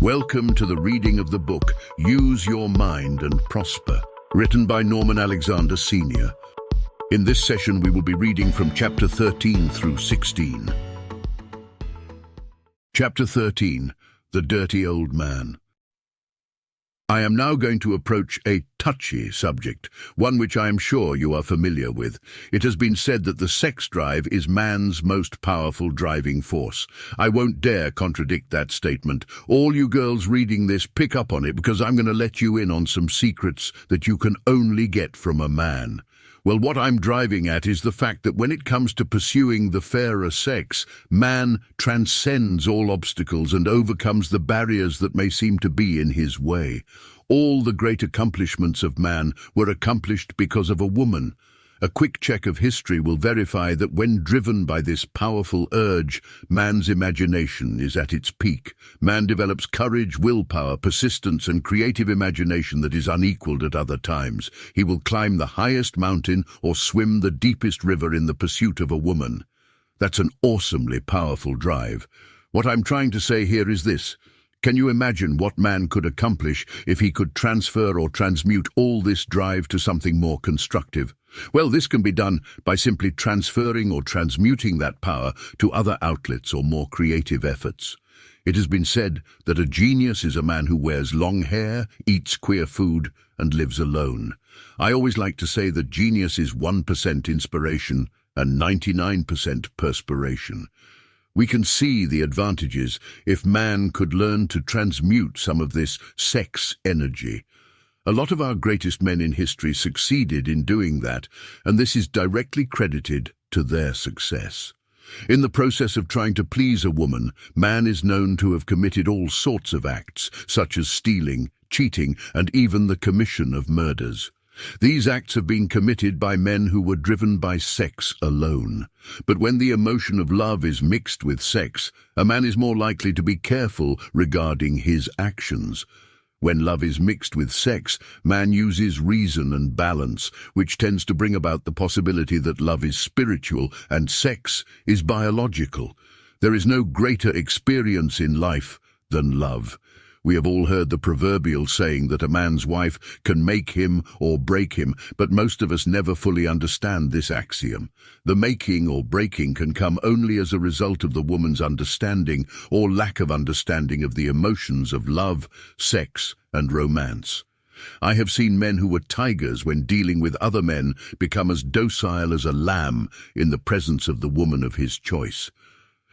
Welcome to the reading of the book, Use Your Mind and Prosper, written by Norman Alexander Sr. In this session, we will be reading from chapter 13 through 16. Chapter 13, The Dirty Old Man. I am now going to approach a touchy subject, one which I am sure you are familiar with. It has been said that the sex drive is man's most powerful driving force. I won't dare contradict that statement. All you girls reading this, pick up on it, because I'm going to let you in on some secrets that you can only get from a man. Well, what I'm driving at is the fact that when it comes to pursuing the fairer sex, man transcends all obstacles and overcomes the barriers that may seem to be in his way. All the great accomplishments of man were accomplished because of a woman. A quick check of history will verify that when driven by this powerful urge, man's imagination is at its peak. Man develops courage, willpower, persistence, and creative imagination that is unequaled at other times. He will climb the highest mountain or swim the deepest river in the pursuit of a woman. That's an awesomely powerful drive. What I'm trying to say here is this. Can you imagine what man could accomplish if he could transfer or transmute all this drive to something more constructive? Well, this can be done by simply transferring or transmuting that power to other outlets or more creative efforts. It has been said that a genius is a man who wears long hair, eats queer food, and lives alone. I always like to say that genius is 1% inspiration and 99% perspiration. We can see the advantages if man could learn to transmute some of this sex energy. A lot of our greatest men in history succeeded in doing that, and this is directly credited to their success. In the process of trying to please a woman, man is known to have committed all sorts of acts, such as stealing, cheating, and even the commission of murders. These acts have been committed by men who were driven by sex alone. But when the emotion of love is mixed with sex, a man is more likely to be careful regarding his actions. When love is mixed with sex, man uses reason and balance, which tends to bring about the possibility that love is spiritual and sex is biological. There is no greater experience in life than love. We have all heard the proverbial saying that a man's wife can make him or break him, but most of us never fully understand this axiom. The making or breaking can come only as a result of the woman's understanding or lack of understanding of the emotions of love, sex, and romance. I have seen men who were tigers when dealing with other men become as docile as a lamb in the presence of the woman of his choice.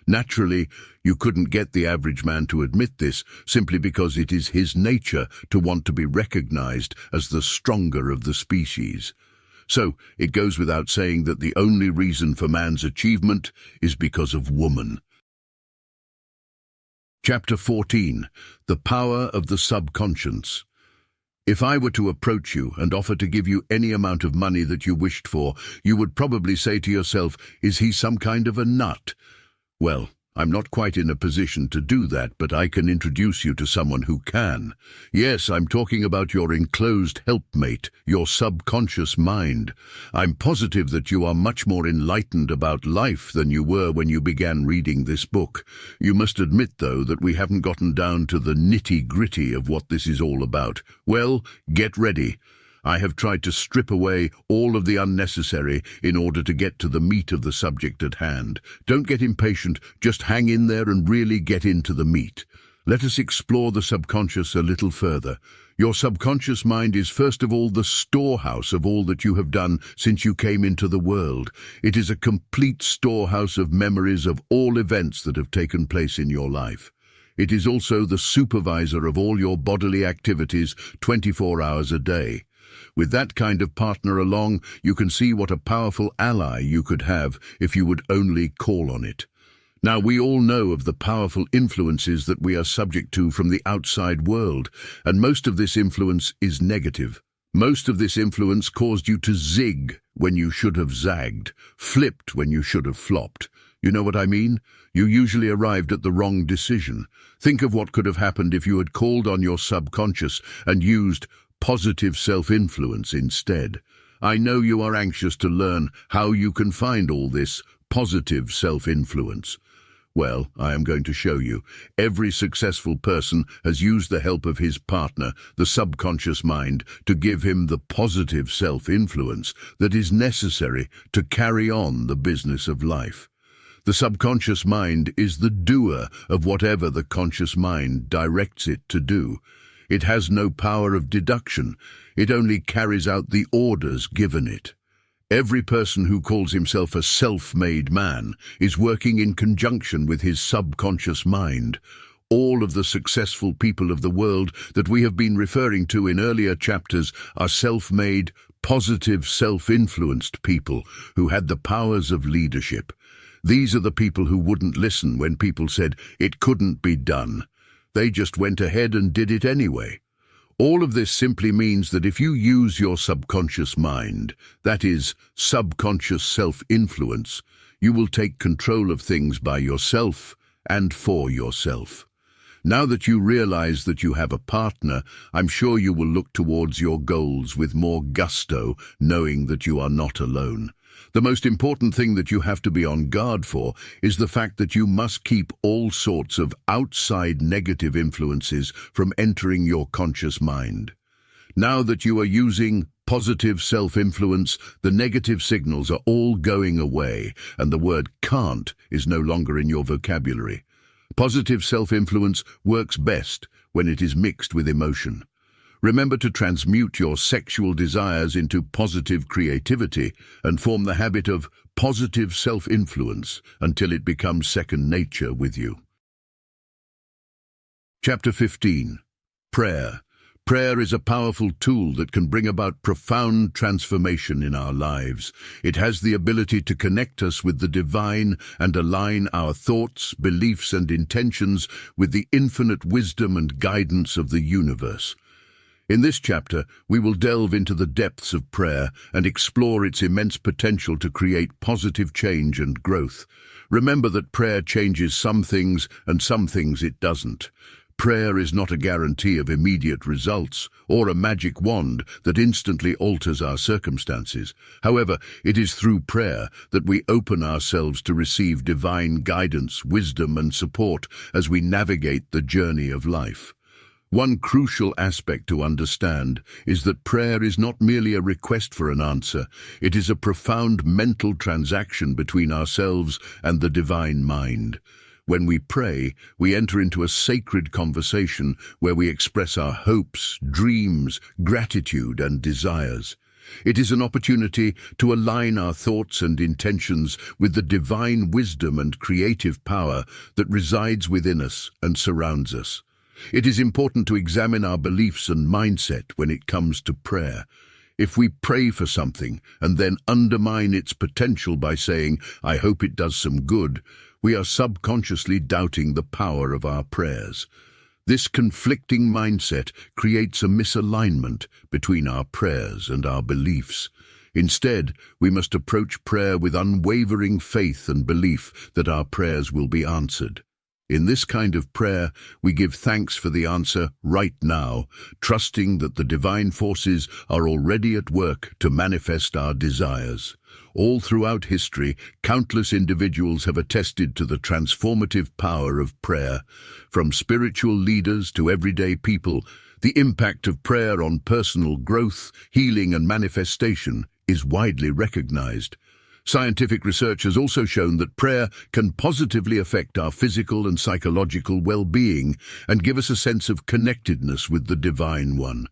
Naturally, you couldn't get the average man to admit this simply because it is his nature to want to be recognized as the stronger of the species. So, it goes without saying that the only reason for man's achievement is because of woman. Chapter 14, The Power of the Subconscious. If I were to approach you and offer to give you any amount of money that you wished for, you would probably say to yourself, is he some kind of a nut? Well, I'm not quite in a position to do that, but I can introduce you to someone who can. Yes, I'm talking about your enclosed helpmate, your subconscious mind. I'm positive that you are much more enlightened about life than you were when you began reading this book. You must admit, though, that we haven't gotten down to the nitty-gritty of what this is all about. Well, get ready. I have tried to strip away all of the unnecessary in order to get to the meat of the subject at hand. Don't get impatient, just hang in there and really get into the meat. Let us explore the subconscious a little further. Your subconscious mind is first of all the storehouse of all that you have done since you came into the world. It is a complete storehouse of memories of all events that have taken place in your life. It is also the supervisor of all your bodily activities 24 hours a day. With that kind of partner along, you can see what a powerful ally you could have if you would only call on it. Now, we all know of the powerful influences that we are subject to from the outside world, and most of this influence is negative. Most of this influence caused you to zig when you should have zagged, flipped when you should have flopped. You know what I mean? You usually arrived at the wrong decision. Think of what could have happened if you had called on your subconscious and used positive self-influence instead. I know you are anxious to learn how you can find all this positive self-influence. Well, I am going to show you. Every successful person has used the help of his partner, the subconscious mind, to give him the positive self-influence that is necessary to carry on the business of life. The subconscious mind is the doer of whatever the conscious mind directs it to do. It has no power of deduction. It only carries out the orders given it. Every person who calls himself a self-made man is working in conjunction with his subconscious mind. All of the successful people of the world that we have been referring to in earlier chapters are self-made, positive, self-influenced people who had the powers of leadership. These are the people who wouldn't listen when people said it couldn't be done. They just went ahead and did it anyway. All of this simply means that if you use your subconscious mind, that is, subconscious self-influence, you will take control of things by yourself and for yourself. Now that you realize that you have a partner, I'm sure you will look towards your goals with more gusto, knowing that you are not alone. The most important thing that you have to be on guard for is the fact that you must keep all sorts of outside negative influences from entering your conscious mind. Now that you are using positive self-influence, the negative signals are all going away, and the word can't is no longer in your vocabulary. Positive self-influence works best when it is mixed with emotion. Remember to transmute your sexual desires into positive creativity and form the habit of positive self-influence until it becomes second nature with you. Chapter 15. Prayer. Prayer is a powerful tool that can bring about profound transformation in our lives. It has the ability to connect us with the divine and align our thoughts, beliefs, and intentions with the infinite wisdom and guidance of the universe. In this chapter, we will delve into the depths of prayer and explore its immense potential to create positive change and growth. Remember that prayer changes some things and some things it doesn't. Prayer is not a guarantee of immediate results or a magic wand that instantly alters our circumstances. However, it is through prayer that we open ourselves to receive divine guidance, wisdom, and support as we navigate the journey of life. One crucial aspect to understand is that prayer is not merely a request for an answer. It is a profound mental transaction between ourselves and the divine mind. When we pray, we enter into a sacred conversation where we express our hopes, dreams, gratitude, and desires. It is an opportunity to align our thoughts and intentions with the divine wisdom and creative power that resides within us and surrounds us. It is important to examine our beliefs and mindset when it comes to prayer. If we pray for something and then undermine its potential by saying, "I hope it does some good," we are subconsciously doubting the power of our prayers. This conflicting mindset creates a misalignment between our prayers and our beliefs. Instead, we must approach prayer with unwavering faith and belief that our prayers will be answered. In this kind of prayer, we give thanks for the answer right now, trusting that the divine forces are already at work to manifest our desires. All throughout history, countless individuals have attested to the transformative power of prayer. From spiritual leaders to everyday people, the impact of prayer on personal growth, healing, and manifestation is widely recognized. Scientific research has also shown that prayer can positively affect our physical and psychological well-being and give us a sense of connectedness with the Divine One.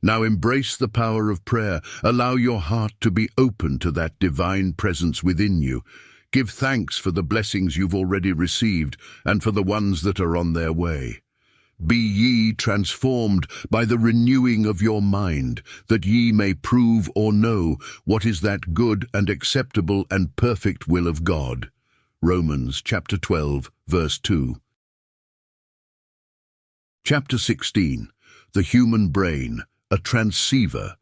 Now embrace the power of prayer. Allow your heart to be open to that divine presence within you. Give thanks for the blessings you've already received and for the ones that are on their way. Be ye transformed by the renewing of your mind, that ye may prove or know what is that good and acceptable and perfect will of God. Romans chapter 12, verse 2. Chapter 16. The human brain, a transceiver.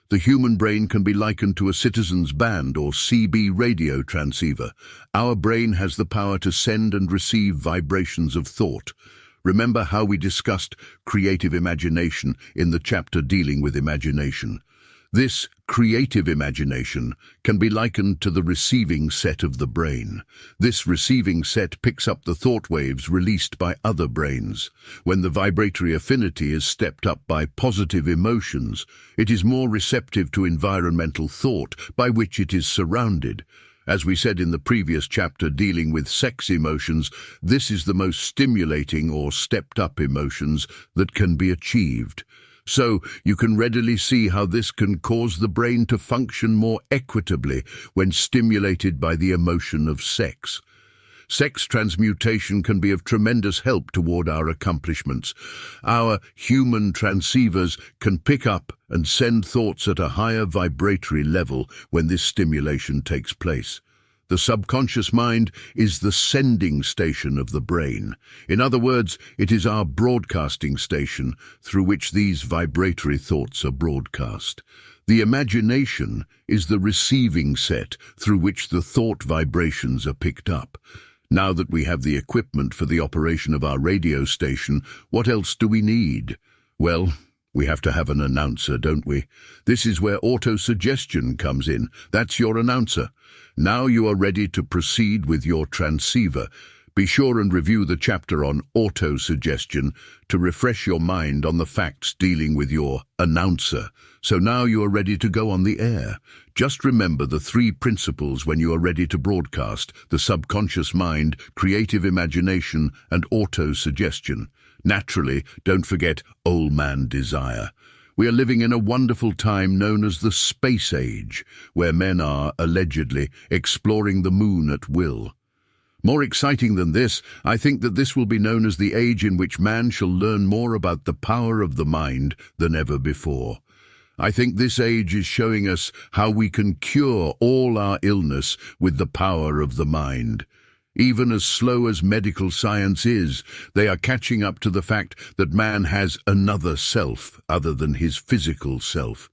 The human brain can be likened to a citizen's band or CB radio transceiver. Our brain has the power to send and receive vibrations of thought. Remember how we discussed creative imagination in the chapter dealing with imagination. This creative imagination can be likened to the receiving set of the brain. This receiving set picks up the thought waves released by other brains. When the vibratory affinity is stepped up by positive emotions, it is more receptive to environmental thought by which it is surrounded. As we said in the previous chapter dealing with sex emotions, this is the most stimulating or stepped-up emotions that can be achieved. So you can readily see how this can cause the brain to function more equitably when stimulated by the emotion of sex. Sex transmutation can be of tremendous help toward our accomplishments. Our human transceivers can pick up and send thoughts at a higher vibratory level when this stimulation takes place. The subconscious mind is the sending station of the brain. In other words, it is our broadcasting station through which these vibratory thoughts are broadcast. The imagination is the receiving set through which the thought vibrations are picked up. Now that we have the equipment for the operation of our radio station, what else do we need? Well, we have to have an announcer, don't we? This is where auto-suggestion comes in. That's your announcer. Now you are ready to proceed with your transceiver. Be sure and review the chapter on auto-suggestion to refresh your mind on the facts dealing with your announcer. So now you are ready to go on the air. Just remember the three principles when you are ready to broadcast: the subconscious mind, creative imagination, and auto-suggestion. Naturally, don't forget old man desire. We are living in a wonderful time known as the space age, where men are, allegedly, exploring the moon at will. More exciting than this, I think that this will be known as the age in which man shall learn more about the power of the mind than ever before. I think this age is showing us how we can cure all our illness with the power of the mind. Even as slow as medical science is, they are catching up to the fact that man has another self other than his physical self.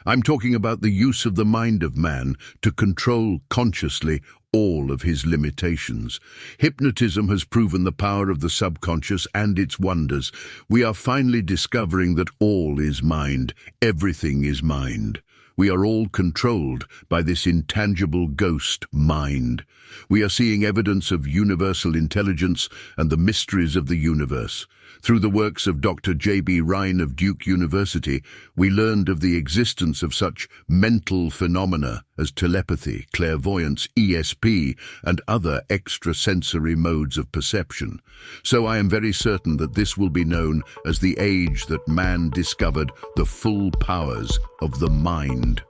I'm talking about the use of the mind of man to control consciously all of his limitations. Hypnotism has proven the power of the subconscious and its wonders. We are finally discovering that all is mind, everything is mind. We are all controlled by this intangible ghost mind. We are seeing evidence of universal intelligence and the mysteries of the universe. Through the works of Dr. J.B. Rhine of Duke University, we learned of the existence of such mental phenomena as telepathy, clairvoyance, ESP, and other extrasensory modes of perception. So I am very certain that this will be known as the age that man discovered the full powers of the mind.